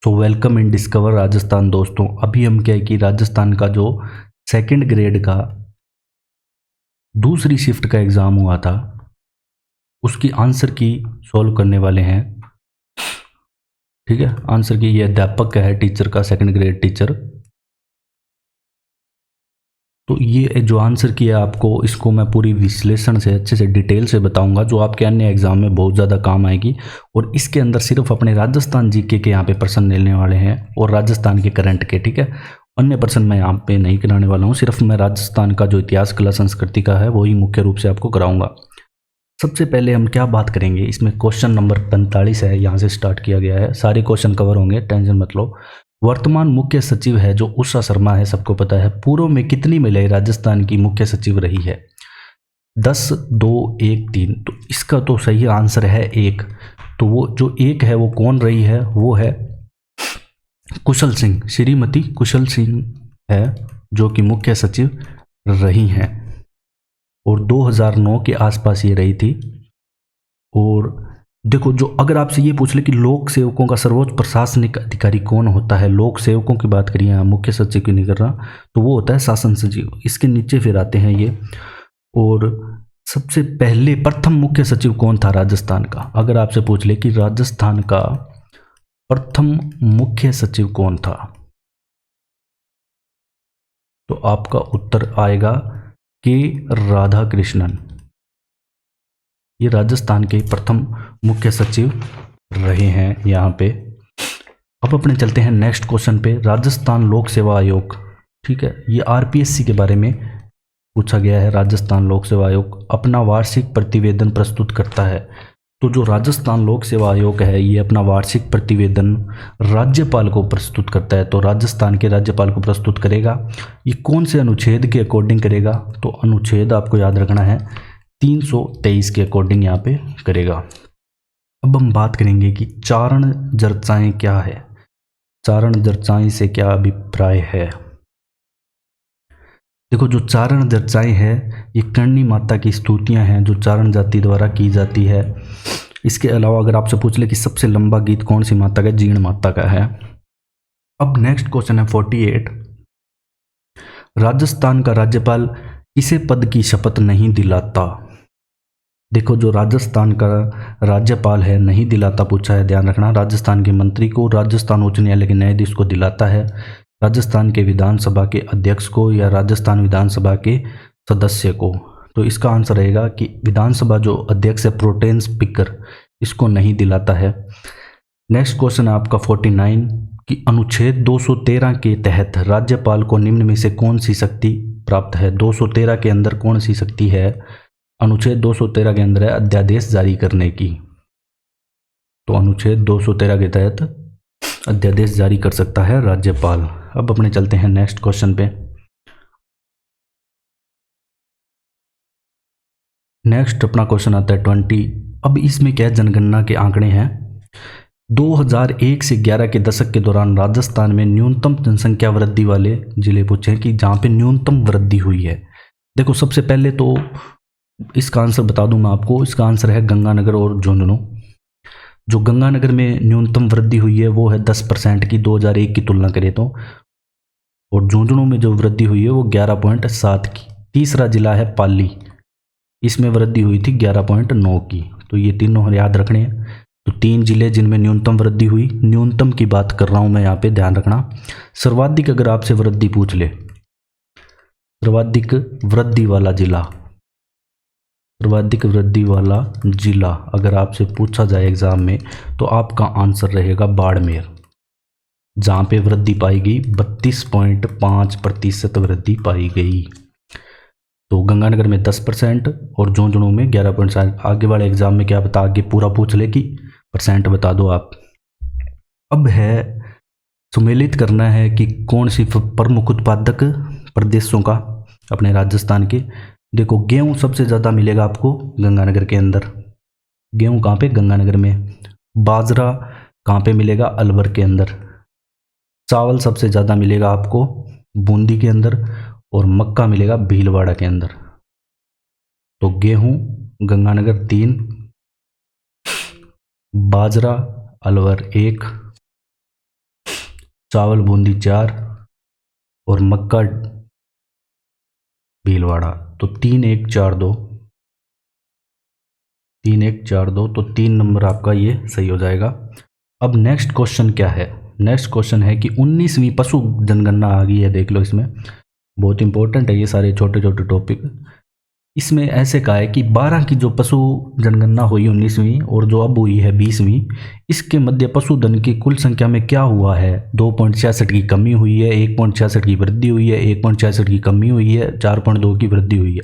So welcome in discover Rajasthan दोस्तों। अभी हम क्या है कि राजस्थान का जो सेकंड ग्रेड का दूसरी शिफ्ट का एग्ज़ाम हुआ था उसकी आंसर की सॉल्व करने वाले हैं। ठीक है, आंसर की ये अध्यापक का है, टीचर का, सेकंड ग्रेड टीचर। तो ये जो आंसर की है आपको, इसको मैं पूरी विश्लेषण से अच्छे से डिटेल से बताऊंगा जो आपके अन्य एग्जाम में बहुत ज़्यादा काम आएगी। और इसके अंदर सिर्फ अपने राजस्थान जीके के यहाँ पे प्रश्न मिलने वाले हैं और राजस्थान के करंट के। ठीक है, अन्य प्रश्न मैं यहाँ पे नहीं कराने वाला हूँ, सिर्फ मैं राजस्थान का जो इतिहास, कला, संस्कृति का है वही मुख्य रूप से आपको कराऊंगा। सबसे पहले हम क्या बात करेंगे, इसमें क्वेश्चन नंबर 45 है, यहाँ से स्टार्ट किया गया है। सारे क्वेश्चन कवर होंगे, टेंशन मत लो। वर्तमान मुख्य सचिव है जो उषा शर्मा है, सबको पता है। पूर्व में कितनी महिलाएं राजस्थान की मुख्य सचिव रही है? 10, 2, 1, 3। तो इसका तो सही आंसर है 1। तो वो जो 1 है वो कौन रही है? वो है कुशल सिंह, श्रीमती कुशल सिंह है जो कि मुख्य सचिव रही हैं और 2009 के आसपास ये रही थी। और देखो, जो अगर आपसे ये पूछ ले कि लोक सेवकों का सर्वोच्च प्रशासनिक अधिकारी कौन होता है, लोक सेवकों की बात करिए, यहाँ मुख्य सचिव की नहीं कर रहा, तो वो होता है शासन सचिव। इसके नीचे फिर आते हैं ये। और सबसे पहले प्रथम मुख्य सचिव कौन था राजस्थान का? अगर आपसे पूछ ले कि राजस्थान का प्रथम मुख्य सचिव कौन था, तो आपका उत्तर आएगा के राधाकृष्णन। ये राजस्थान के प्रथम मुख्य सचिव रहे हैं यहाँ पे। अब अपने चलते हैं नेक्स्ट क्वेश्चन पे। राजस्थान लोक सेवा आयोग, ठीक है, ये आरपीएससी के बारे में पूछा गया है। राजस्थान लोक सेवा आयोग अपना वार्षिक प्रतिवेदन प्रस्तुत करता है। तो जो राजस्थान लोक सेवा आयोग है ये अपना वार्षिक प्रतिवेदन राज्यपाल को प्रस्तुत करता है। तो राजस्थान के राज्यपाल को प्रस्तुत करेगा। ये कौन से अनुच्छेद के अकॉर्डिंग करेगा? तो अनुच्छेद आपको याद रखना है 323 के अकॉर्डिंग यहाँ पे करेगा। अब हम बात करेंगे कि चारण चर्चाएं क्या है। चारण चर्चाएं से क्या अभिप्राय है? देखो, जो चारण चर्चाएं है ये करणी माता की स्तुतियां हैं जो चारण जाति द्वारा की जाती है। इसके अलावा अगर आपसे पूछ ले कि सबसे लंबा गीत कौन सी माता का? जीण माता का है। अब नेक्स्ट क्वेश्चन है 48। राजस्थान का राज्यपाल किसे पद की शपथ नहीं दिलाता? देखो, जो राजस्थान का राज्यपाल है नहीं दिलाता पूछा है, ध्यान रखना। राजस्थान के मंत्री को, राजस्थान उच्च न्यायालय के न्यायाधीश को दिलाता है, राजस्थान के विधानसभा के अध्यक्ष को, या राजस्थान विधानसभा के सदस्य को। तो इसका आंसर रहेगा कि विधानसभा जो अध्यक्ष है, प्रोटेन स्पीकर, इसको नहीं दिलाता है। नेक्स्ट क्वेश्चन है आपका 49 कि अनुच्छेद 213 के तहत राज्यपाल को निम्न में से कौन सी शक्ति प्राप्त है? 213 के अंदर कौन सी शक्ति है? अनुच्छेद 213 के अंदर है अध्यादेश जारी करने की। तो अनुच्छेद 213 के तहत अध्यादेश जारी कर सकता है राज्यपाल। अब अपने चलते हैं नेक्स्ट क्वेश्चन पे। नेक्स्ट अपना क्वेश्चन आता है 20। अब इसमें क्या है, जनगणना के आंकड़े हैं। 2001 से 11 के दशक के दौरान राजस्थान में न्यूनतम जनसंख्या वृद्धि वाले जिले पूछे हैं कि जहाँ पे न्यूनतम वृद्धि हुई है। देखो, सबसे पहले तो इसका आंसर बता दूं मैं आपको। इसका आंसर है गंगानगर और झुंझुनू। जो गंगानगर में न्यूनतम वृद्धि हुई है वो है 10% की 2001 की तुलना करें तो, और झुंझुनू में जो वृद्धि हुई है वो 11.7 की। तीसरा जिला है पाली, इसमें वृद्धि हुई थी 11.9 की। तो ये तीनों याद रखने हैं। तो 3 जिले जिनमें न्यूनतम वृद्धि हुई, न्यूनतम की बात कर रहा हूँ मैं यहाँ पे, ध्यान रखना। सर्वाधिक अगर आपसे वृद्धि पूछ ले, सर्वाधिक वृद्धि वाला जिला, सर्वाधिक वृद्धि वाला जिला अगर आपसे पूछा जाए एग्जाम में, तो आपका आंसर रहेगा बाड़मेर, जहाँ पे वृद्धि पाई गई 32.5% वृद्धि पाई गई। तो गंगानगर में 10% और झुंझुनू में 11%। आगे वाले एग्जाम में क्या बता, आगे पूरा पूछ ले कि परसेंट बता दो आप। अब है सुमेलित करना है कि कौन सी प्रमुख उत्पादक प्रदेशों का अपने राजस्थान के। देखो, गेहूं सबसे ज़्यादा मिलेगा आपको गंगानगर के अंदर। गेहूं कहाँ पे? गंगानगर में। बाजरा कहाँ पे मिलेगा? अलवर के अंदर। चावल सबसे ज़्यादा मिलेगा आपको बूंदी के अंदर, और मक्का मिलेगा भीलवाड़ा के अंदर। तो गेहूं गंगानगर 3, बाजरा अलवर 1, चावल बूंदी 4 और मक्का भीलवाड़ा। तो 3 1 4 2, 3 1 4 2, तो 3 नंबर आपका ये सही हो जाएगा। अब नेक्स्ट क्वेश्चन क्या है? नेक्स्ट क्वेश्चन है कि 19वीं पशु जनगणना आ गई है, देख लो। इसमें बहुत इंपॉर्टेंट है ये सारे छोटे छोटे टॉपिक। इसमें ऐसे कहा है कि 12 की जो पशु जनगणना हुई 19वीं और जो अब हुई है 20वीं, इसके मध्य पशुधन की कुल संख्या में क्या हुआ है? 2.66 की कमी हुई है, 1.66 की वृद्धि हुई है, 1.66 की कमी हुई है, 4.2 की वृद्धि हुई है।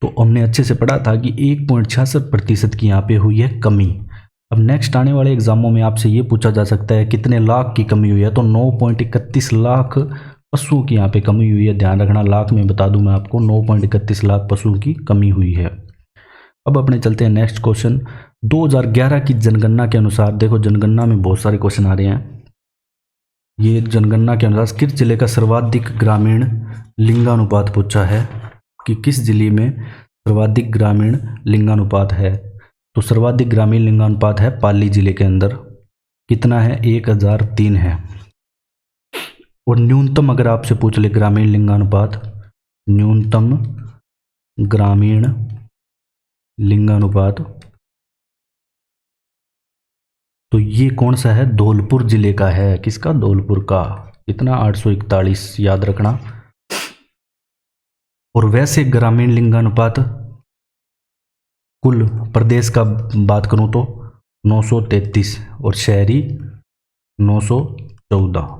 तो हमने अच्छे से पढ़ा था कि 1.66% की यहाँ पे हुई है कमी। अब नेक्स्ट आने वाले एग्जामों में आपसे ये पूछा जा सकता है कितने लाख की कमी हुई है, तो 9.31 लाख पशुओं की यहाँ पे कमी हुई है। ध्यान रखना, लाख में बता दूं मैं आपको, 9.31 लाख पशुओं की कमी हुई है। अब अपने चलते हैं नेक्स्ट क्वेश्चन। 2011 की जनगणना के अनुसार, देखो जनगणना में बहुत सारे क्वेश्चन आ रहे हैं। ये जनगणना के अनुसार किस जिले का सर्वाधिक ग्रामीण लिंगानुपात पूछा है कि किस जिले में सर्वाधिक ग्रामीण लिंगानुपात है? तो सर्वाधिक ग्रामीण लिंगानुपात है पाली जिले के अंदर। कितना है? 1003 है। और न्यूनतम अगर आपसे पूछ ले ग्रामीण लिंगानुपात, न्यूनतम ग्रामीण लिंगानुपात, तो ये कौन सा है? धौलपुर जिले का है। किसका? धौलपुर का। कितना? 841, याद रखना। और वैसे ग्रामीण लिंगानुपात कुल प्रदेश का बात करूं तो 933 और शहरी 914।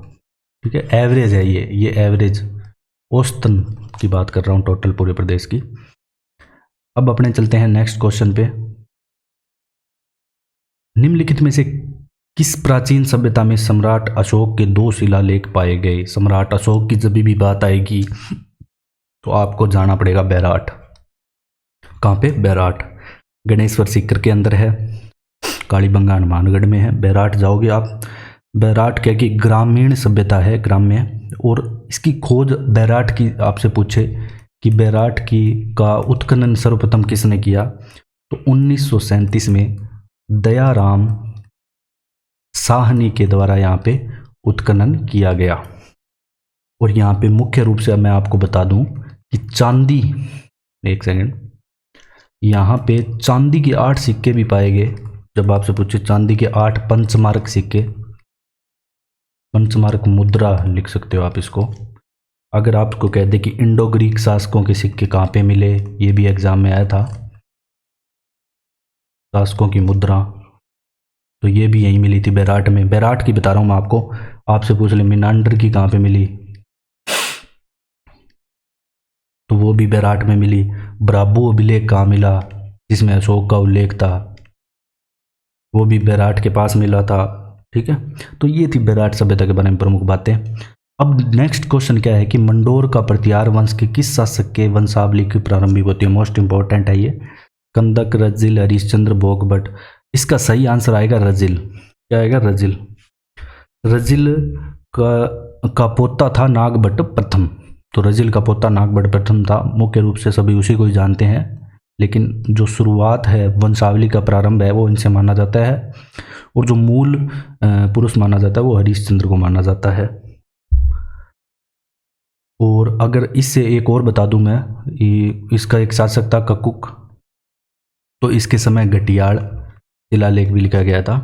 ठीक है, एवरेज है ये एवरेज, औसतन की बात कर रहा हूँ टोटल पूरे प्रदेश की। अब अपने चलते हैं नेक्स्ट क्वेश्चन पे। निम्नलिखित में से किस प्राचीन सभ्यता में सम्राट अशोक के 2 शिलालेख पाए गए? सम्राट अशोक की जब भी बात आएगी तो आपको जाना पड़ेगा बैराट। कहाँ पे? बैराट। गणेश्वर सीकर के अंदर है, कालीबंगा हनुमानगढ़ में है। बैराट जाओगे आप। बैराट क्या कि ग्रामीण सभ्यता है, ग्राम्य। और इसकी खोज बैराट की आपसे पूछे कि बैराट की का उत्खनन सर्वप्रथम किसने किया, तो 1937 में दयाराम साहनी के द्वारा यहाँ पे उत्खनन किया गया। और यहाँ पे मुख्य रूप से मैं आपको बता दूं कि चांदी, एक सेकंड, यहाँ पे चांदी के 8 सिक्के भी पाए गए। जब आपसे पूछे चांदी के 8 पंचमार्क सिक्के, पंचमार्क मुद्रा लिख सकते हो आप इसको। अगर आपको कह दे कि इंडो ग्रीक शासकों के सिक्के कहाँ पे मिले, ये भी एग्जाम में आया था, शासकों की मुद्रा, तो ये भी यहीं मिली थी बैराट में। बैराट की बता रहा हूँ मैं आपको। आपसे पूछ ले मिनांडर की कहाँ पे मिली, तो वो भी बैराट में मिली। ब्राबो अभिलेख कहाँ मिला, जिसमें अशोक का उल्लेख था, वो भी बैराट के पास मिला था। ठीक है, तो ये थी बैराट सभ्यता के बारे में प्रमुख बातें। अब नेक्स्ट क्वेश्चन क्या है कि मंडोर का प्रतिहार वंश के किस शासक के वंशावली की प्रारंभिक होती है? मोस्ट इंपॉर्टेंट है ये। कंदक, रजिल, हरिश्चंद्र, भोगभट। इसका सही आंसर आएगा रजिल। क्या आएगा? रजिल। रजिल का पोता था नागभट्ट प्रथम। तो रजिल का पोता नागभट्ट प्रथम था। मुख्य रूप से सभी उसी को ही जानते हैं, लेकिन जो शुरुआत है वंशावली का प्रारंभ है वो इनसे माना जाता है। और जो मूल पुरुष माना जाता है वो हरिश्चंद्र को माना जाता है। और अगर इससे एक और बता दूं मैं, इसका एक शासक था ककुक। तो इसके समय घटियाल शिलालेख भी लिखा गया था।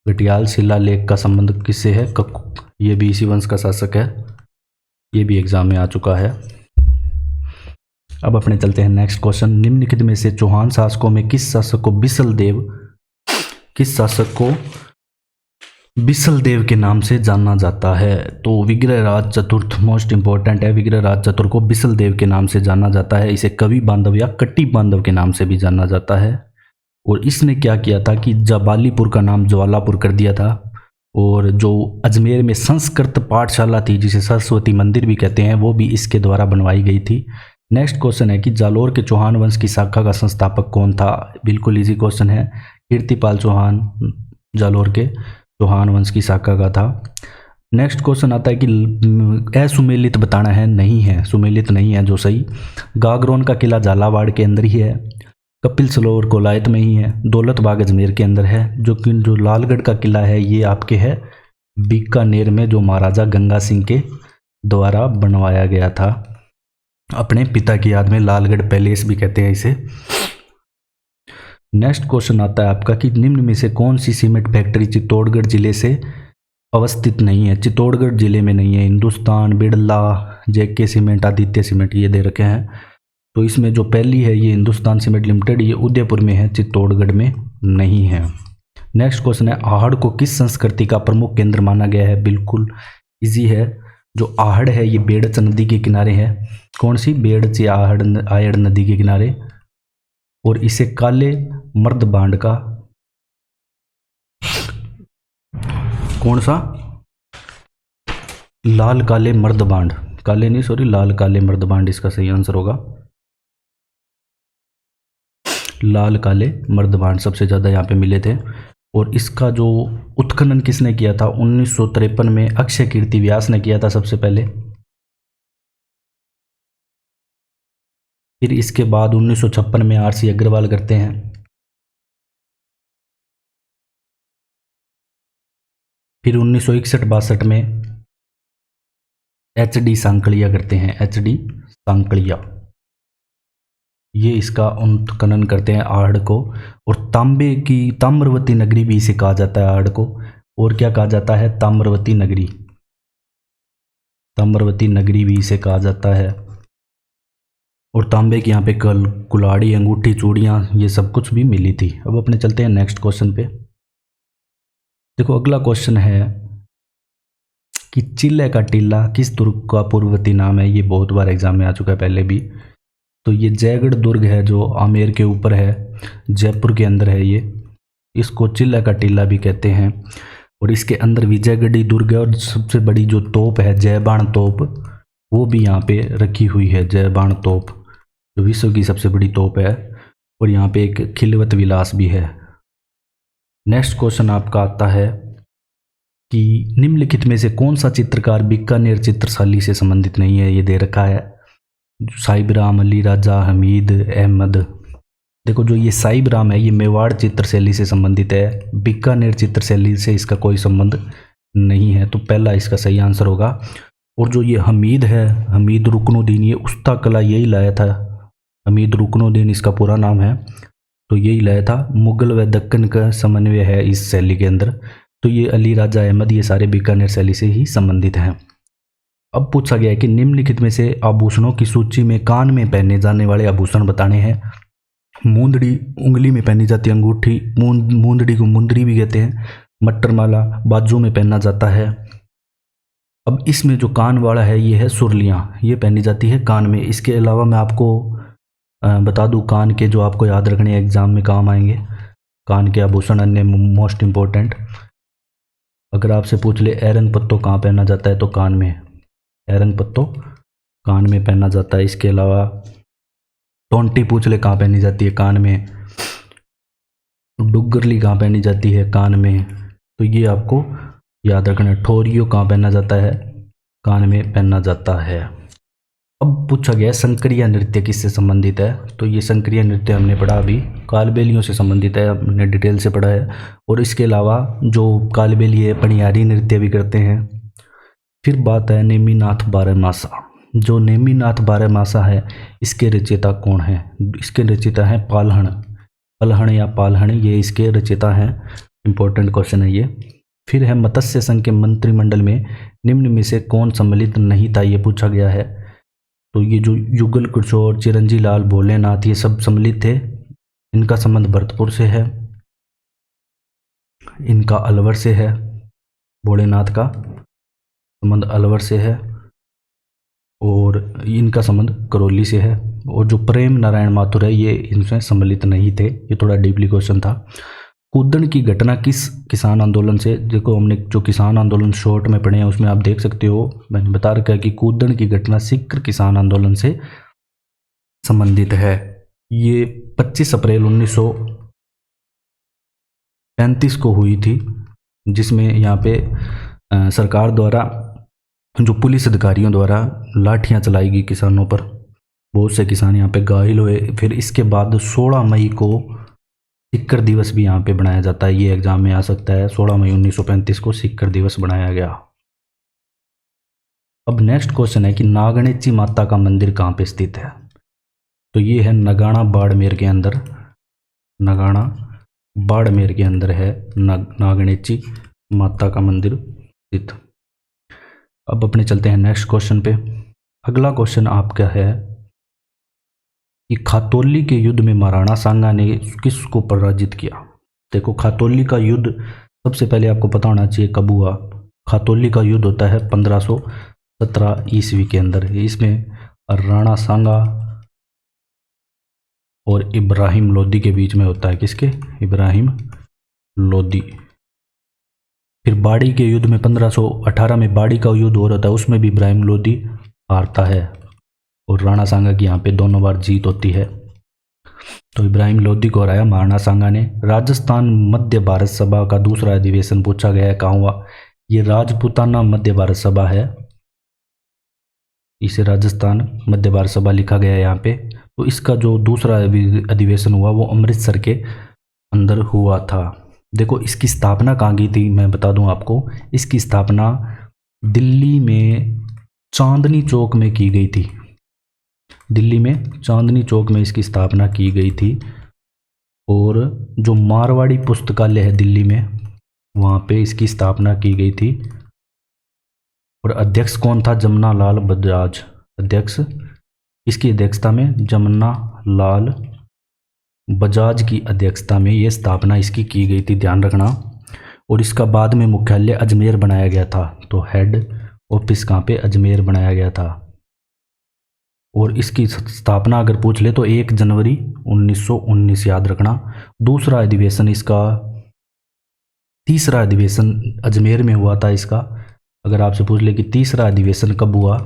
घटियाल शिलालेख का संबंध किससे है? ककुक। ये भी इसी वंश का शासक है। ये भी एग्जाम में आ चुका है। अब अपने चलते हैं नेक्स्ट क्वेश्चन। निम्नलिखित में से चौहान शासकों में किस शासक को बिसल देव के नाम से जाना जाता है? तो विग्रहराज चतुर्थ मोस्ट इंपॉर्टेंट है। विग्रहराज चतुर्थ को बिसल देव के नाम से जाना जाता है। इसे कवि बांधव या कट्टी बांधव के नाम से भी जाना जाता है। और इसने क्या किया था कि जबालीपुर का नाम ज्वालापुर कर दिया था। और जो अजमेर में संस्कृत पाठशाला थी, जिसे सरस्वती मंदिर भी कहते हैं, वो भी इसके द्वारा बनवाई गई थी। नेक्स्ट क्वेश्चन है कि जालोर के चौहान वंश की शाखा का संस्थापक कौन था? बिल्कुल इजी क्वेश्चन है। कीर्तिपाल चौहान जालोर के चौहान वंश की शाखा का था। नेक्स्ट क्वेश्चन आता है कि असुमेलित बताना है। नहीं है, सुमेलित नहीं है जो सही। गागरोन का किला झालावाड़ के अंदर ही है। कपिल सरोवर कोलायत में ही है। दौलत बाग अजमेर के अंदर है। जो लालगढ़ का किला है ये आपके है बीकानेर में, जो महाराजा गंगा सिंह के द्वारा बनवाया गया था अपने पिता की याद में। लालगढ़ पैलेस भी कहते हैं इसे। नेक्स्ट क्वेश्चन आता है आपका कि निम्न में से कौन सी सीमेंट फैक्ट्री चित्तौड़गढ़ जिले से अवस्थित नहीं है। चित्तौड़गढ़ जिले में नहीं है। हिंदुस्तान, बिड़ला, जेके सीमेंट, आदित्य सीमेंट ये दे रखे हैं। तो इसमें जो पहली है ये हिंदुस्तान सीमेंट लिमिटेड, ये उदयपुर में है, चित्तौड़गढ़ में नहीं है। नेक्स्ट क्वेश्चन है आहड़ को किस संस्कृति का प्रमुख केंद्र माना गया है। बिल्कुल इजी है। जो आहड़ है ये बेड़च नदी के किनारे है। कौन सी? बेड़च या आयड़ नदी के किनारे। और इसे काले मर्द बांड का, कौन सा? लाल काले मर्द बांड, काले नहीं सॉरी, लाल काले मर्द बांड इसका सही आंसर होगा। लाल काले मर्द बांड सबसे ज़्यादा यहाँ पे मिले थे। और इसका जो उत्खनन किसने किया था? 1953 में अक्षय कीर्ति व्यास ने किया था सबसे पहले। फिर इसके बाद 1956 में आरसी अग्रवाल करते हैं। फिर 1961-62 में एचडी सांकलिया करते हैं। एचडी सांकलिया ये इसका उत्खनन करते हैं आहड़ को। और तांबे की ताम्रवती नगरी भी इसे कहा जाता है आहड़ को। और क्या कहा जाता है? ताम्रवती नगरी। ताम्रवती नगरी भी इसे कहा जाता है। और तांबे की यहाँ पे कुल्हाड़ी, अंगूठी, चूड़ियाँ ये सब कुछ भी मिली थी। अब अपने चलते हैं नेक्स्ट क्वेश्चन पे। देखो अगला क्वेश्चन है कि चिल्ले का टीला किस दुर्ग का पूर्ववर्ती नाम है। ये बहुत बार एग्जाम में आ चुका है पहले भी। तो ये जयगढ़ दुर्ग है जो आमेर के ऊपर है, जयपुर के अंदर है ये। इसको चिल्ला का टीला भी कहते हैं। और इसके अंदर विजयगढ़ी दुर्ग है। और सबसे बड़ी जो तोप है जयबाण तोप, वो भी यहाँ पे रखी हुई है। जयबाण तोप जो विश्व की सबसे बड़ी तोप है। और यहाँ पे एक खिलवत विलास भी है। नेक्स्ट क्वेश्चन आपका आता है कि निम्नलिखित में से कौन सा चित्रकार बीकानेर चित्रशाली से संबंधित नहीं है। ये दे रखा है साहिब राम, अली राजा, हमीद अहमद। देखो जो ये साहिब राम है ये मेवाड़ चित्रशैली से संबंधित है। बीकानेर चित्रशैली से इसका कोई संबंध नहीं है। तो पहला इसका सही आंसर होगा। और जो ये हमीद है, हमीद रुकनुद्दीन, ये उस्ता कला यही लाया था। हमीद रुकनुद्दीन इसका पूरा नाम है। तो यही लाया था। मुगल व दक्कन का समन्वय है इस शैली के अंदर। तो ये अली राजा अहमद ये सारे बीकानेर शैली से ही संबंधित हैं। अब पूछा गया है कि निम्नलिखित में से आभूषणों की सूची में कान में पहने जाने वाले आभूषण बताने हैं। मूंदड़ी उंगली में पहनी जाती है, अंगूठी, मूंदड़ी को मुंदरी भी कहते हैं। मट्टरमाला बाजू में पहना जाता है। अब इसमें जो कान वाला है ये है सुरलियाँ, ये पहनी जाती है कान में। इसके अलावा मैं आपको बता दूं कान के जो आपको याद रखने एग्जाम में काम आएंगे, कान के आभूषण अन्य मोस्ट इम्पोर्टेंट। अगर आपसे पूछ ले एरन पत्तो कहाँ पहना जाता है तो कान में, एरन पत्तो कान में पहना जाता है। इसके अलावा टोंटी पूछ ले कहाँ पहनी जाती है, कान में। डुग्गरली कहाँ पहनी जाती है, कान में। तो ये आपको याद रखना है। ठोरियो कहाँ पहना जाता है, कान में पहना जाता है। अब पूछा गया संक्रिया नृत्य किससे संबंधित है। तो ये संक्रिया नृत्य हमने पढ़ा अभी, कालबेलियों से संबंधित है, हमने डिटेल से पढ़ा है। और इसके अलावा जो कालबेली है पनियारी नृत्य भी करते हैं। फिर बात है नेमिनाथ बारहमासा। जो नेमिनाथ बारहमासा है इसके रचयिता कौन है। इसके रचयिता हैं पालहण, पलहण या पालहण, ये इसके रचयिता हैं। इंपॉर्टेंट क्वेश्चन है ये। फिर है मत्स्य संघ के मंत्रिमंडल में निम्न में से कौन सम्मिलित नहीं था, ये पूछा गया है। तो ये जो युगल किशोर, चिरंजी लाल, भोलेनाथ ये सब सम्मिलित थे। इनका संबंध भरतपुर से है, इनका अलवर से है। भोलेनाथ का संबंध अलवर से है और इनका संबंध करौली से है। और जो प्रेम नारायण माथुर है ये इनसे सम्मिलित नहीं थे। ये थोड़ा डीपली क्वेश्चन था। कूदन की घटना किस किसान आंदोलन से, देखो हमने जो किसान आंदोलन शॉर्ट में पढ़े हैं उसमें आप देख सकते हो, मैंने बता रखा है कि कूदन की घटना सिख किसान आंदोलन से संबंधित है। ये 25 अप्रैल 1935 को हुई थी, जिसमें यहाँ पे सरकार द्वारा जो पुलिस अधिकारियों द्वारा लाठियाँ चलाई गई किसानों पर। बहुत से किसान यहाँ पे घायल हुए। फिर इसके बाद 16 मई को सिक्कर दिवस भी यहाँ पे बनाया जाता है, ये एग्जाम में आ सकता है। 16 मई 1935 को सिक्कर दिवस बनाया गया। अब नेक्स्ट क्वेश्चन है कि नागणेची माता का मंदिर कहाँ पे स्थित है। तो ये है नगाड़ा बाड़मेर के अंदर, नगाड़ा बाड़मेर के अंदर है नागणेची माता का मंदिर स्थित। अब अपने चलते हैं नेक्स्ट क्वेश्चन पे। अगला क्वेश्चन आपका है कि खातौली के युद्ध में महाराणा सांगा ने किसको पराजित किया। देखो, खातौली का युद्ध सबसे पहले आपको पता होना चाहिए कब हुआ। खातौली का युद्ध होता है 1517 ईस्वी के अंदर। इसमें राणा सांगा और इब्राहिम लोदी के बीच में होता है। किसके? इब्राहिम लोदी। फिर बाड़ी के युद्ध में 1518 में बाड़ी का युद्ध हो रहा था, उसमें भी इब्राहिम लोदी हारता है और राणा सांगा की यहाँ पे दोनों बार जीत होती है। तो इब्राहिम लोदी को हराया महाराणा सांगा ने। राजस्थान मध्य भारत सभा का दूसरा अधिवेशन पूछा गया है, कहाँ हुआ। ये राजपूताना मध्य भारत सभा है, इसे राजस्थान मध्य भारत सभा लिखा गया है यहाँ पे। तो इसका जो दूसरा अधिवेशन हुआ वो अमृतसर के अंदर हुआ था। देखो, इसकी स्थापना कहाँ की थी, मैं बता दूं आपको। इसकी स्थापना दिल्ली में चांदनी चौक में की गई थी। दिल्ली में चांदनी चौक में इसकी स्थापना की गई थी। और जो मारवाड़ी पुस्तकालय है दिल्ली में, वहाँ पे इसकी स्थापना की गई थी। और अध्यक्ष कौन था? जमना लाल बजाज। अध्यक्ष, इसकी अध्यक्षता में जमना लाल बजाज की अध्यक्षता में ये स्थापना इसकी की गई थी, ध्यान रखना। और इसका बाद में मुख्यालय अजमेर बनाया गया था। तो हेड ऑफिस कहाँ पे? अजमेर बनाया गया था। और इसकी स्थापना अगर पूछ ले तो 1 जनवरी 1919, याद रखना। दूसरा अधिवेशन इसका, तीसरा अधिवेशन अजमेर में हुआ था इसका। अगर आपसे पूछ ले कि तीसरा अधिवेशन कब हुआ,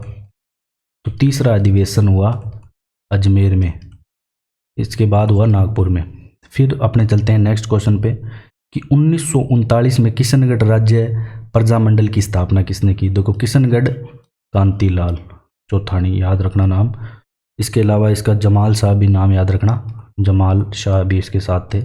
तो तीसरा अधिवेशन हुआ अजमेर में, इसके बाद हुआ नागपुर में। फिर अपने चलते हैं नेक्स्ट क्वेश्चन पे कि 1939 में किशनगढ़ राज्य प्रजामंडल की स्थापना किसने की। देखो, किशनगढ़ कांतिलाल चौथानी, याद रखना नाम। इसके अलावा इसका जमाल शाह भी नाम याद रखना, जमाल शाह भी इसके साथ थे।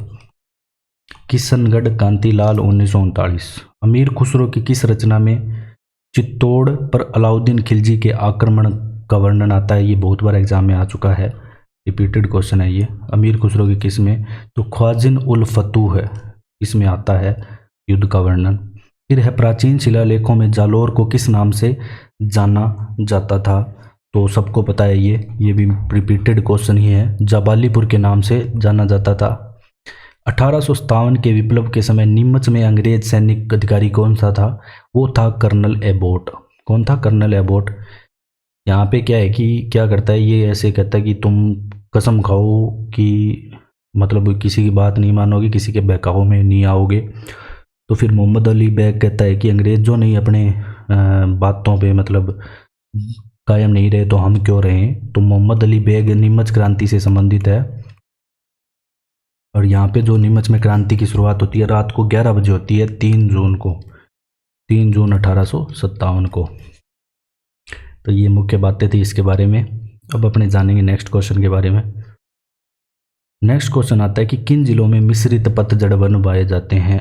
किशनगढ़ कांतिलाल 1939। अमीर खुसरो की किस रचना में चित्तौड़ पर अलाउद्दीन खिलजी के आक्रमण का वर्णन आता है। ये बहुत बार एग्जाम में आ चुका है, रिपीटेड क्वेश्चन है ये। अमीर खुसरो की किस में? तो ख्वाजिन उल फतूह है, इसमें आता है युद्ध का वर्णन। फिर है प्राचीन शिलालेखों में जालोर को किस नाम से जाना जाता था। तो सबको पता है ये भी रिपीटेड क्वेश्चन ही है, जबालीपुर के नाम से जाना जाता था। 1857 के विप्लव के समय नीमच में अंग्रेज सैनिक अधिकारी कौन सा था? वो था कर्नल एबोट। कौन था? Colonel Abbott. यहाँ पे क्या है कि क्या करता है ये, ऐसे कहता है कि तुम कसम खाओ कि मतलब किसी की बात नहीं मानोगे, किसी के बहकावे में नहीं आओगे। तो फिर मोहम्मद अली बेग कहता है कि अंग्रेजों ने अपने बातों पे मतलब कायम नहीं रहे तो हम क्यों रहें। तो मोहम्मद अली बेग नीमच क्रांति से संबंधित है। और यहाँ पे जो नीमच में क्रांति की शुरुआत होती है रात को 11 बजे होती है, 3 जून को, 3 जून 1857 को। तो ये मुख्य बातें थी इसके बारे में। अब अपने जानेंगे नेक्स्ट क्वेश्चन के बारे में। नेक्स्ट क्वेश्चन आता है कि किन जिलों में मिश्रित पतझड़ वन पाए जाते हैं।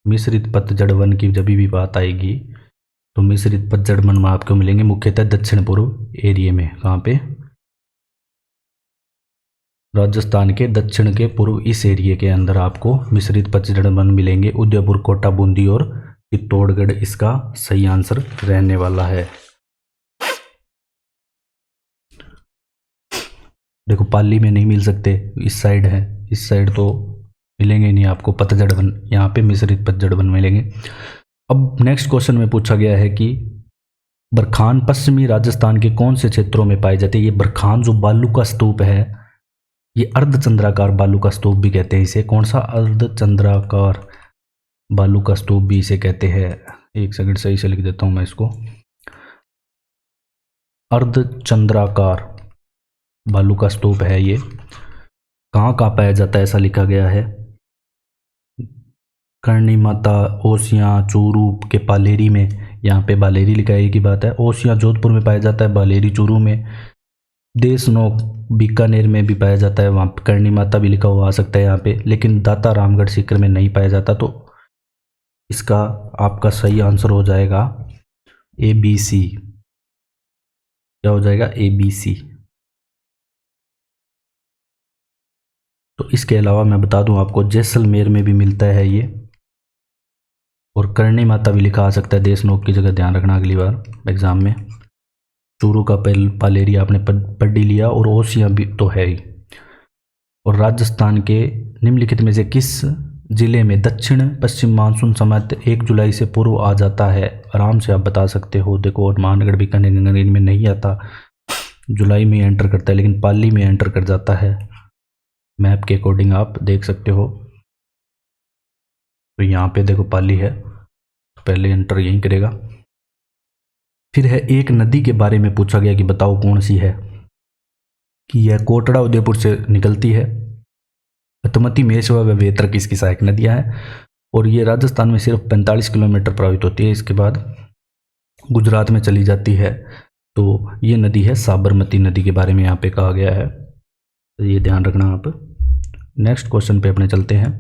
मिश्रित पतझड़ वन की जब भी बात आएगी तो मिश्रित पतझड़ वन आपको मिलेंगे मुख्यतः दक्षिण पूर्व एरिया में। कहाँ पे? राजस्थान के दक्षिण के पूर्व इस एरिया के अंदर आपको मिश्रित पतझड़ वन मिलेंगे। उदयपुर, कोटा, बूंदी और चित्तौड़गढ़ इसका सही आंसर रहने वाला है। देखो, पाली में नहीं मिल सकते, इस साइड है, इस साइड तो मिलेंगे नहीं आपको पतझड़ वन, यहाँ पे मिश्रित पतझड़ वन मिलेंगे। अब नेक्स्ट क्वेश्चन में पूछा गया है कि बरखान पश्चिमी राजस्थान के कौन से क्षेत्रों में पाए जाते हैं। ये बरखान जो बालू का स्तूप है, ये अर्धचंद्राकार बालू का स्तूप भी कहते हैं इसे। कौन सा? अर्धचंद्राकार बालू का स्तूप भी इसे कहते हैं। एक सेकंड, सही से लिख देता हूं मैं इसको। अर्धचंद्राकार बालू का स्तूप है ये। कहाँ कहाँ पाया जाता है ऐसा लिखा गया है। करणी माता, ओसियां, चूरू के पालेरी में, यहाँ पे बालेरी लिखा है, एक ही बात है। ओसियां जोधपुर में पाया जाता है, बालेरी चूरू में। देशनोक बीकानेर में भी पाया जाता है, वहाँ पे करणी माता भी लिखा हुआ आ सकता है यहाँ पे, लेकिन दाता रामगढ़ सीकर में नहीं पाया जाता। तो इसका आपका सही आंसर हो जाएगा ABC। क्या हो जाएगा? ABC। तो इसके अलावा मैं बता दूं आपको, जैसलमेर में भी मिलता है ये, और करणी माता भी लिखा आ सकता है देशनोक की जगह, ध्यान रखना अगली बार एग्जाम में। चूरू का पालेरिया आपने पढ़ ही लिया, और ओसियां भी तो है ही। और राजस्थान के निम्नलिखित में से किस जिले में दक्षिण पश्चिम मानसून समय 1 जुलाई से पूर्व आ जाता है? आराम से आप बता सकते हो। देखो, मानगढ़ बीकानेर गंगानेर में नहीं आता, जुलाई में एंटर करता है, लेकिन पाली में एंटर कर जाता है। मैप के अकॉर्डिंग आप देख सकते हो। तो यहाँ पे देखो पाली है, तो पहले एंटर यहीं करेगा। फिर है, एक नदी के बारे में पूछा गया कि बताओ कौन सी है, कि यह कोटड़ा उदयपुर से निकलती है, पतमती मेसवा व वेतर की इसकी सहायक नदियाँ हैं, और ये राजस्थान में सिर्फ 45 किलोमीटर प्रवाहित होती है। इसके बाद गुजरात में चली जाती है। तो ये नदी है साबरमती नदी के बारे में यहाँ पे कहा गया है, तो ये ध्यान रखना आप। नेक्स्ट क्वेश्चन पे अपने चलते हैं।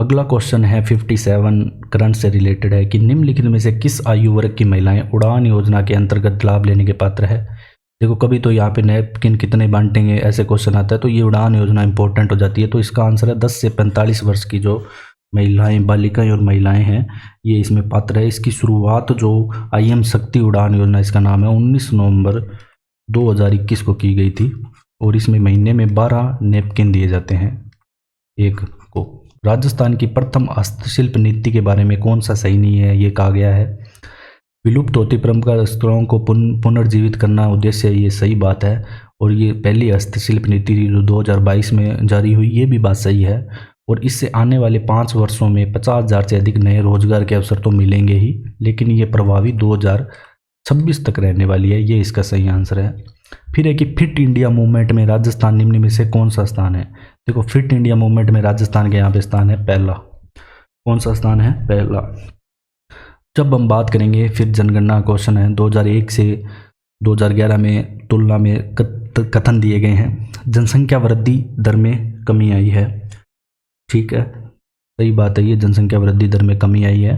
अगला क्वेश्चन है 57, करंट से रिलेटेड है, कि निम्नलिखित में से किस आयु वर्ग की महिलाएं उड़ान योजना के अंतर्गत लाभ लेने के पात्र है? देखो, कभी तो यहाँ पे नैपकिन कितने बांटेंगे ऐसे क्वेश्चन आता है, तो ये उड़ान योजना इंपॉर्टेंट हो जाती है। तो इसका आंसर है 10 से 45 वर्ष की जो महिलाएं, बालिकाएं और महिलाएं हैं, ये इसमें पात्र है। इसकी शुरुआत जो IM शक्ति उड़ान योजना इसका नाम है, 19 नवंबर 2021 को की गई थी, और इसमें महीने में 12 नैपकिन दिए जाते हैं एक को। राजस्थान की प्रथम हस्तशिल्प नीति के बारे में कौन सा सही नहीं है? ये कहा गया है विलुप्त होती परंपरा स्थलों को पुनर्जीवित करना उद्देश्य है, ये सही बात है। और ये पहली हस्तशिल्प नीति जो 2022 में जारी हुई, ये भी बात सही है। और इससे आने वाले 5 वर्षों में 50,000 से अधिक नए रोजगार के अवसर तो मिलेंगे ही, लेकिन ये प्रभावी 2026 तक रहने वाली है, ये इसका सही आंसर है। फिर है कि फिट इंडिया मूवमेंट में राजस्थान निम्न में से कौन सा स्थान है? देखो, फिट इंडिया मूवमेंट में राजस्थान के यहाँ पे स्थान है पहला। कौन सा स्थान है? पहला। जब हम बात करेंगे, फिर जनगणना क्वेश्चन है, 2001 से 2011 में तुलना में कथन दिए गए हैं। जनसंख्या वृद्धि दर में कमी आई है, ठीक है, सही बात है, ये जनसंख्या वृद्धि दर में कमी आई है,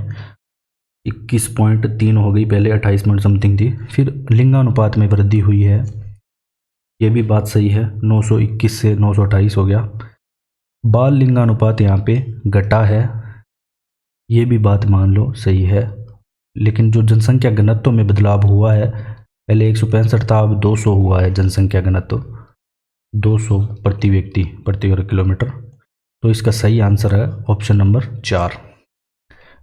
21.3 हो गई, पहले 28 पॉइंट समथिंग थी। फिर लिंगानुपात में वृद्धि हुई है, ये भी बात सही है, 921 से 928 हो गया। बाल लिंगानुपात यहाँ पे घटा है, ये भी बात मान लो सही है। लेकिन जो जनसंख्या घनत्व में बदलाव हुआ है, पहले 165 था, अब 200 हुआ है जनसंख्या घनत्व, 200 प्रति व्यक्ति प्रति वर्ग किलोमीटर। तो इसका सही आंसर है ऑप्शन नंबर 4।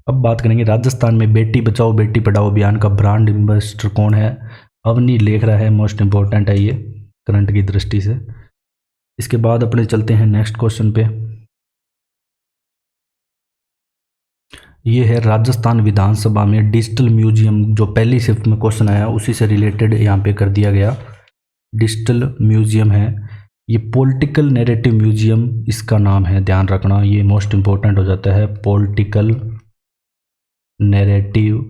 अब बात करेंगे, राजस्थान में बेटी बचाओ बेटी पढ़ाओ अभियान का ब्रांड एम्बेसडर कौन है? अवनी लेखरा है, मोस्ट इंपॉर्टेंट है ये करंट की दृष्टि से। इसके बाद अपने चलते हैं नेक्स्ट क्वेश्चन पे। ये है, राजस्थान विधानसभा में डिजिटल म्यूजियम, जो पहली शिफ्ट में क्वेश्चन आया उसी से रिलेटेड यहाँ पे कर दिया गया। डिजिटल म्यूजियम है ये, पॉलिटिकल नैरेटिव म्यूजियम इसका नाम है, ध्यान रखना, ये मोस्ट इंपॉर्टेंट हो जाता है। पॉलिटिकल नैरेटिव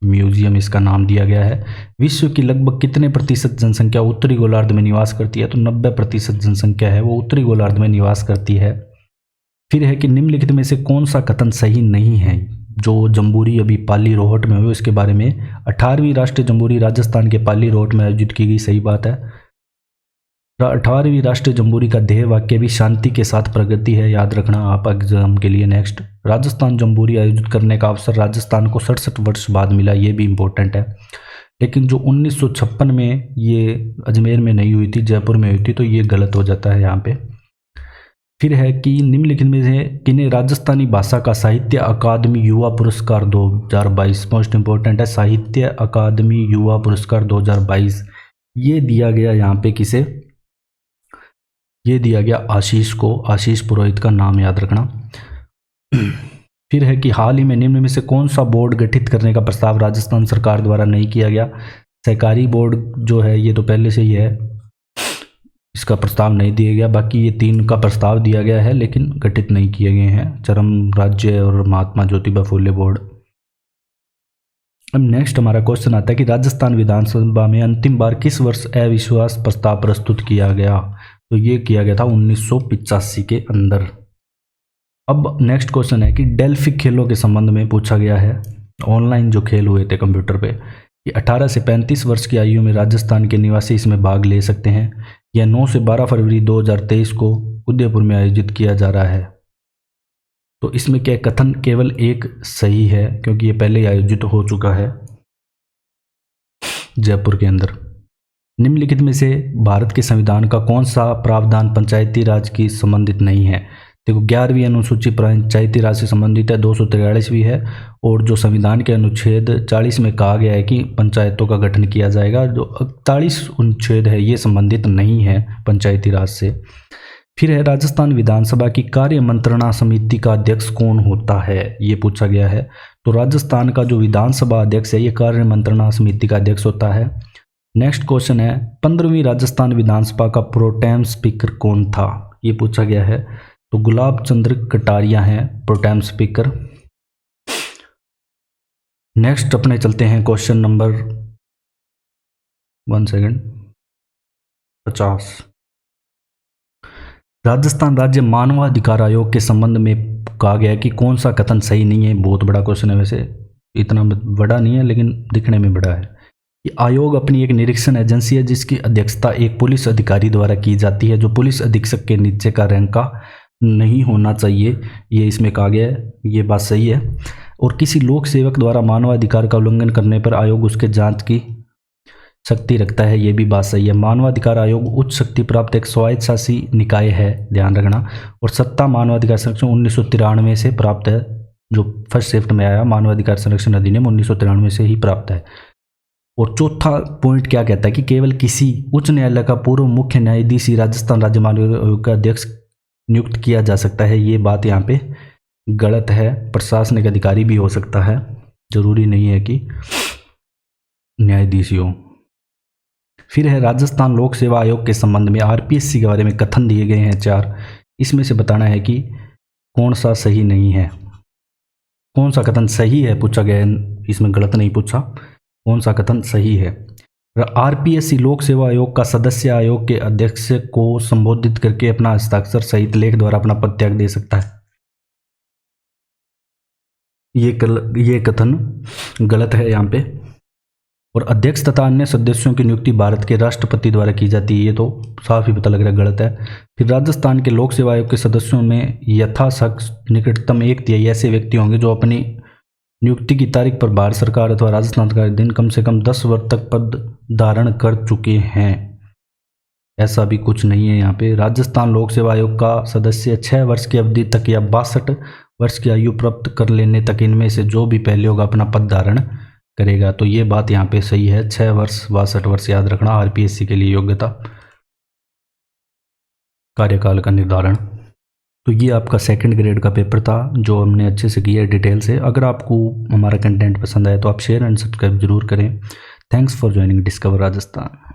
म्यूजियम इसका नाम दिया गया है। विश्व की लगभग कितने प्रतिशत जनसंख्या उत्तरी गोलार्ध में निवास करती है? तो 90% जनसंख्या है वो उत्तरी गोलार्ध में निवास करती है। फिर है कि निम्नलिखित में से कौन सा कथन सही नहीं है? जो जम्बूरी अभी पाली रोहट में हुई इसके बारे में, 18वीं राष्ट्रीय जम्बूरी राजस्थान के पाली रोहट में आयोजित की गई, सही बात है। 18वीं राष्ट्रीय जम्बूरी का ध्येय वाक्य भी शांति के साथ प्रगति है, याद रखना आप एग्जाम के लिए। नेक्स्ट, राजस्थान जम्बूरी आयोजित करने का अवसर राजस्थान को 67 वर्ष बाद मिला, ये भी इंपॉर्टेंट है। लेकिन जो 1956 में ये अजमेर में नहीं हुई थी, जयपुर में हुई थी, तो ये गलत हो जाता है यहाँ पे। फिर है कि निम्नलिखित में से किन्हें राजस्थानी भाषा का साहित्य अकादमी युवा पुरस्कार 2022, मोस्ट इंपॉर्टेंट है, साहित्य अकादमी युवा पुरस्कार 2022 ये दिया गया यहाँ पे किसे? ये दिया गया आशीष को, आशीष पुरोहित का नाम याद रखना। फिर है कि हाल ही में निम्न में से कौन सा बोर्ड गठित करने का प्रस्ताव राजस्थान सरकार द्वारा नहीं किया गया? सहकारी बोर्ड जो है ये तो पहले से ही है, इसका प्रस्ताव नहीं दिया गया। बाकी ये 3 का प्रस्ताव दिया गया है लेकिन गठित नहीं किए गए हैं, चरम राज्य और महात्मा ज्योतिबा फुले बोर्ड। अब नेक्स्ट हमारा क्वेश्चन आता है कि राजस्थान विधानसभा में अंतिम बार किस वर्ष अविश्वास प्रस्ताव प्रस्तुत किया गया? तो ये किया गया था 1985 के अंदर। अब नेक्स्ट क्वेश्चन है कि डेल्फी खेलों के संबंध में पूछा गया है, ऑनलाइन जो खेल हुए थे कंप्यूटर पे, कि 18 से 35 वर्ष की आयु में राजस्थान के निवासी इसमें भाग ले सकते हैं। यह 9 से 12 फरवरी 2023 को उदयपुर में आयोजित किया जा रहा है। तो इसमें क्या कथन केवल एक सही है, क्योंकि ये पहले ही आयोजित हो चुका है जयपुर के अंदर। निम्नलिखित में से भारत के संविधान का कौन सा प्रावधान पंचायती राज की संबंधित नहीं है? देखो 11वीं अनुसूची पंचायती राज से संबंधित है, 243वीं है, और जो संविधान के अनुच्छेद 40 में कहा गया है कि पंचायतों का गठन किया जाएगा, जो 41 अनुच्छेद है ये संबंधित नहीं है पंचायती राज से। फिर है राजस्थान विधानसभा की कार्य मंत्रणा समिति का अध्यक्ष कौन होता है, ये पूछा गया है। तो राजस्थान का जो विधानसभा अध्यक्ष है ये कार्य मंत्रणा समिति का अध्यक्ष होता है। नेक्स्ट क्वेश्चन है 15वीं राजस्थान विधानसभा का प्रोटेम स्पीकर कौन था, ये पूछा गया है। तो गुलाब चंद्र कटारिया हैं प्रोटेम स्पीकर। नेक्स्ट अपने चलते हैं क्वेश्चन नंबर 50। राजस्थान राज्य मानवाधिकार आयोग के संबंध में कहा गया कि कौन सा कथन सही नहीं है? बहुत बड़ा क्वेश्चन है, वैसे इतना बड़ा नहीं है लेकिन दिखने में बड़ा है। कि आयोग अपनी एक निरीक्षण एजेंसी है जिसकी अध्यक्षता एक पुलिस अधिकारी द्वारा की जाती है, जो पुलिस अधीक्षक के नीचे का रैंक का नहीं होना चाहिए, ये इसमें कहा गया है, ये बात सही है। और किसी लोक सेवक द्वारा मानवाधिकार का उल्लंघन करने पर आयोग उसके जांच की शक्ति रखता है, ये भी बात सही है। मानवाधिकार आयोग उच्च शक्ति प्राप्त एक स्वायत्तशासी निकाय है, ध्यान रखना। और सत्ता मानवाधिकार संरक्षण 1993 से प्राप्त है, जो फर्स्ट शिफ्ट में आया मानवाधिकार संरक्षण अधिनियम 1993 से ही प्राप्त है। और चौथा पॉइंट क्या कहता है कि केवल किसी उच्च न्यायालय का पूर्व मुख्य न्यायाधीश ही राजस्थान राज्य मानवाधिकार आयोग का अध्यक्ष नियुक्त किया जा सकता है, ये बात यहाँ पे गलत है। प्रशासनिक अधिकारी भी हो सकता है, जरूरी नहीं है कि न्यायाधीश ही हो। फिर है राजस्थान लोक सेवा आयोग के संबंध में आरपीएससी के बारे में कथन दिए गए हैं 4, इसमें से बताना है कि कौन सा सही नहीं है। कौन सा कथन सही है पूछा गया है, इसमें गलत नहीं पूछा, कौन सा कथन सही है। आरपीएससी लोक सेवा आयोग का सदस्य आयोग के अध्यक्ष को संबोधित करके अपना हस्ताक्षर सहित लेख द्वारा अपना पद त्याग दे सकता है, ये कथन गलत है यहाँ पे। और अध्यक्ष तथा अन्य सदस्यों की नियुक्ति भारत के राष्ट्रपति द्वारा की जाती है, ये तो साफ ही पता लग रहा है गलत है। फिर राजस्थान के लोक सेवा आयोग के सदस्यों में यथाशक्ति निकटतम 1/3 ऐसे व्यक्ति होंगे जो अपनी नियुक्ति की तारीख पर भारत सरकार अथवा राजस्थान सरकार के दिन कम से कम 10 वर्ष तक पद धारण कर चुके हैं, ऐसा भी कुछ नहीं है यहाँ पे। राजस्थान लोक सेवा आयोग का सदस्य 6 वर्ष की अवधि तक या 62 वर्ष की आयु प्राप्त कर लेने तक इनमें से जो भी पहले होगा अपना पद धारण करेगा, तो ये बात यहाँ पे सही है। 6 वर्ष 62 वर्ष याद रखना आरपीएससी के लिए योग्यता कार्यकाल का निर्धारण। तो ये आपका सेकंड ग्रेड का पेपर था जो हमने अच्छे से किया डिटेल से। अगर आपको हमारा कंटेंट पसंद आए तो आप शेयर एंड सब्सक्राइब जरूर करें। Thanks for joining discover Rajasthan.